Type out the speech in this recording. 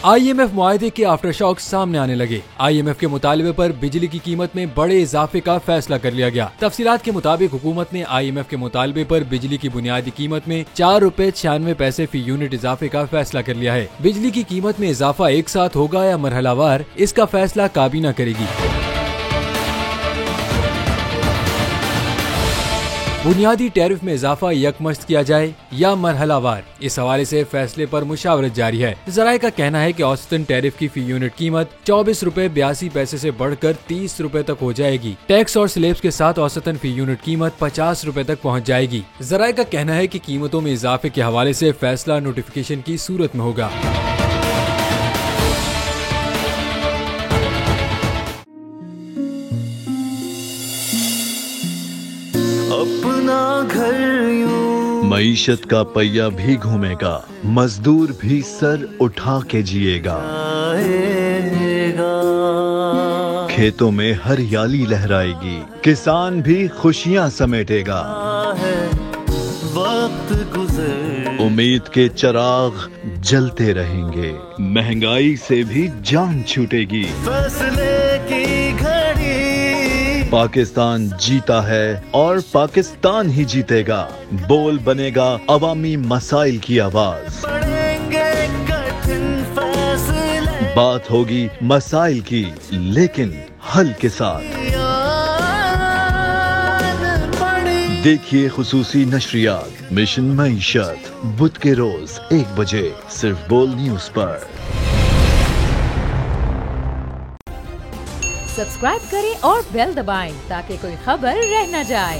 IMF मुआहदे के after shock सामने आने लगे। IMF के मुतालबे पर बिजली की कीमत में बड़े इजाफे का फैसला कर लिया गया। तफसीलात के मुताबिक हुकूमत ने IMF के मुतालबे पर बिजली की बुनियादी कीमत में 4 रुपए 96 पैसे फी यूनिट इजाफे का फैसला कर लिया है। बिजली की कीमत में इजाफा एक साथ होगा या मरहलावार, इसका फैसला काबीना करेगी। बुनियादी टैरिफ में इजाफा यकमश्त किया जाए या मरहलावार, इस हवाले से फैसले पर मुशावरत जारी है। ज़राए का कहना है कि औसतन टैरिफ की फी यूनिट कीमत 24 रुपए 82 पैसे से बढ़कर 30 रुपए तक हो जाएगी। टैक्स और स्लैब्स के साथ औसतन फी यूनिट कीमत 50 रुपए तक पहुँच जाएगी। ज़राए का कहना है कि कीमतों में इजाफे के हवाले से फैसला नोटिफिकेशन की सूरत में होगा। अपना घर यूं मईशत का पहिया भी घूमेगा, मजदूर भी सर उठा के जिएगा। खेतों में हरियाली लहराएगी, किसान भी खुशियां समेटेगा। वक्त गुजर उम्मीद के चिराग जलते रहेंगे, महंगाई से भी जान छूटेगी। फैसले की घड़ी पाकिस्तान जीता है और पाकिस्तान ही जीतेगा। बोल बनेगा अवामी मसाइल की आवाज। पड़ेंगे कठिन फैसले, बात होगी मसाइल की लेकिन हल के साथ। देखिए खुसूसी नशरियात मिशन मईशत बुध के रोज 1 बजे सिर्फ बोल न्यूज पर। सब्सक्राइब करें और बेल दबाएं ताकि कोई खबर रह न जाए।